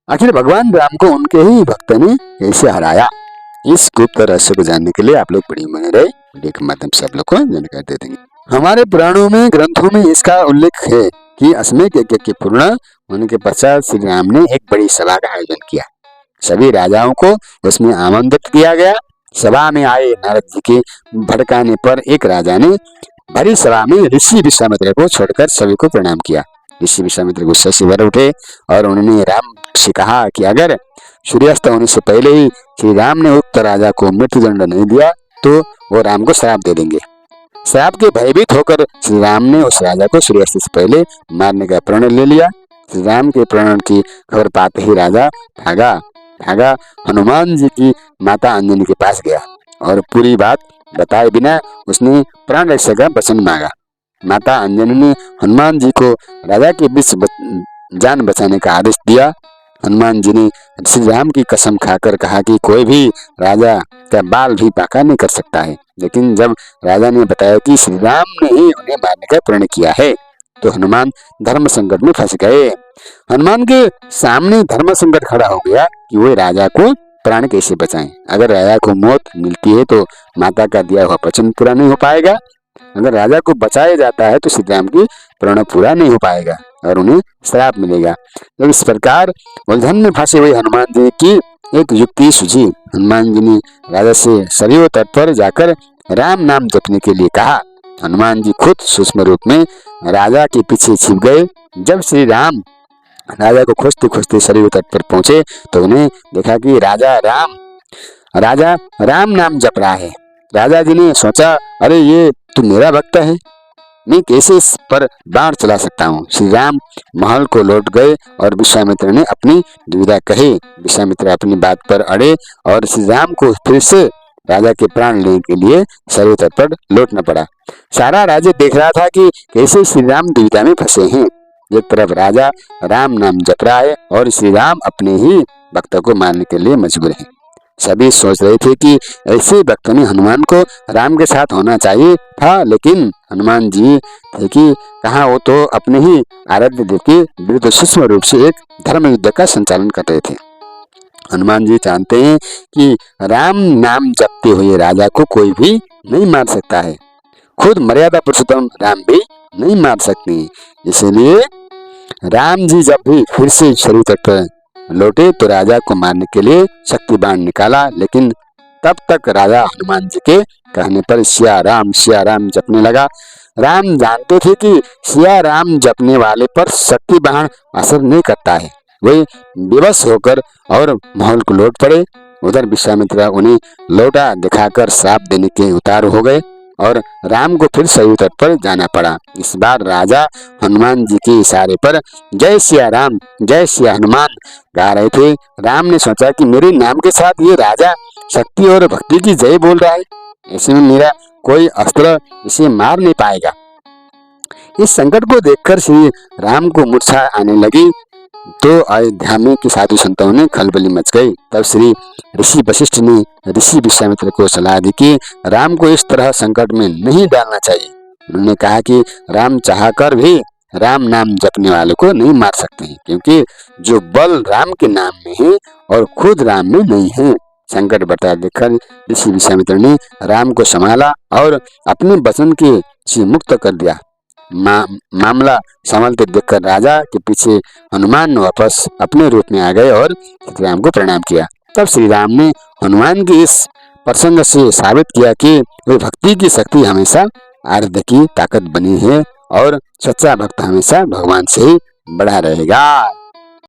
आखिर भगवान राम को उनके ही भक्त ने कैसे हराया, इस गुप्त रहस्य को जानने के लिए आप लोग वीडियो बने रहे। वीडियो के माध्यम से आप लोग को जानकारी दे देंगे। हमारे पुराणों में, ग्रंथों में इसका उल्लेख है कि अश्वमेध यज्ञ के पूर्ण होने के पश्चात श्री राम ने एक बड़ी सभा का आयोजन किया। सभी राजाओं को उसमें आमंत्रित किया गया। सभा में आए नारद जी के भड़काने पर एक राजा ने भरी सभा में ऋषि विश्वामित्र को छोड़कर सभी को प्रणाम किया। ऋषि विश्वामित्र गुस्से से भर उठे और उन्होंने राम से कहा कि अगर सूर्यास्त होने से पहले ही श्री राम ने उक्त राजा को मृत्युदंड नहीं दिया तो वो राम को श्राप दे देंगे। श्राप के भयभीत होकर श्री राम ने उस राजा को सूर्यास्त से पहले मारने का प्रण ले लिया। श्री राम के प्रण की खबर पाते ही राजा भागा हनुमान जी की माता अंजनी के पास गया और पूरी बात बताए बिना उसने प्राण रक्षा का वचन मांगा। माता अंजनी ने हनुमान जी को राजा के बीच जान बचाने का आदेश दिया। हनुमान जी ने श्री राम की कसम खाकर कहा कि कोई भी राजा का बाल भी बांका नहीं कर सकता है। लेकिन जब राजा ने बताया कि श्री राम ने ही उन्हें मारने का प्रण किया है तो हनुमान धर्म संकट में फंस गए। हनुमान के सामने धर्म संकट खड़ा हो गया कि वे राजा को प्राण कैसे बचाएं। अगर राजा को मौत मिलती है तो माता का दिया हुआ वचन पूरा नहीं हो पाएगा। अगर राजा को बचाया जाता है तो श्री राम की प्रण पूरा नहीं हो पाएगा और उन्हें श्राप मिलेगा। जब इस प्रकार उलझन में फंसे हुए हनुमान जी की एक युक्ति सूझी। हनुमान जी ने राजा से सरयू तट पर जाकर राम नाम जपने के लिए कहा। हनुमान जी खुद सूक्ष्म रूप में राजा के पीछे छिप गए। जब श्री राम राजा को खोजते खोजते सरयू तट पर पहुंचे तो उन्हें देखा कि राजा राम नाम जप रहा है। राजा जी ने सोचा, अरे ये तो मेरा भक्त है, मैं कैसे इस पर बाण चला सकता हूँ। श्री राम महल को लौट गए और विश्वामित्र ने अपनी दुविधा कही। विश्वामित्र अपनी बात पर अड़े और श्री राम को फिर से राजा के प्राण लेने के लिए सरयू तट पर लौटना पड़ा। सारा राज्य देख रहा था कि कैसे श्री राम दुविधा में फंसे हैं। एक तरफ राजा राम नाम जप रहा है और श्री राम अपने ही भक्त को मारने के लिए मजबूर है। सभी सोच रहे थे कि ऐसे भक्तों ने हनुमान को राम के साथ होना चाहिए था, लेकिन हनुमान जी थे कि कहा, वो तो अपने ही आराध्य देव के विरुद्ध सूक्ष्म रूप से एक धर्म युद्ध का संचालन कर रहे थे। हनुमान जी जानते हैं कि राम नाम जपते हुए राजा को कोई भी नहीं मार सकता है, खुद मर्यादा पुरुषोत्तम राम भी नहीं मार सकते। इसलिए राम जी जब भी फिर से सरयू तट पर लौटे तो राजा को मारने के लिए शक्ति बाण निकाला, लेकिन तब तक राजा हनुमान जी के कहने पर सिया राम जपने लगा। राम जानते थे कि सिया राम जपने वाले पर शक्ति बाण असर नहीं करता है। वे बेबस होकर और महल को लौट पड़े। उधर विश्वामित्र उन्हें लौटा दिखाकर श्राप देने के उतार हो गए और राम को फिर सरयू तट पर जाना पड़ा। इस बार राजा हनुमान जी के इशारे पर जय सिया हनुमान गा रहे थे। राम ने सोचा कि मेरे नाम के साथ ये राजा शक्ति और भक्ति की जय बोल रहा है, ऐसे में मेरा कोई अस्त्र इसे मार नहीं पाएगा। इस संकट को देखकर श्री राम को मूर्छा आने लगी तो अयोध्या में के साधु संतों ने खलबली मच गई। तब श्री ऋषि वशिष्ठ ने ऋषि विश्वामित्र को सलाह दी कि राम को इस तरह संकट में नहीं डालना चाहिए। उन्होंने कहा कि राम चाहकर भी राम नाम जपने वालों को नहीं मार सकते हैं, क्योंकि जो बल राम के नाम में है और खुद राम में नहीं है। संकट बढ़ता देखकर ऋषि विश्वामित्र ने राम को संभाला और अपने वचन के से मुक्त कर दिया। मामला संभलते देखकर राजा के पीछे हनुमान वापस अपने रूप में आ गए और श्री राम को प्रणाम किया। तब श्री राम ने हनुमान के इस प्रसंग से साबित किया कि वे भक्ति की शक्ति हमेशा आराध्य की ताकत बनी है और सच्चा भक्त हमेशा भगवान से ही बड़ा रहेगा।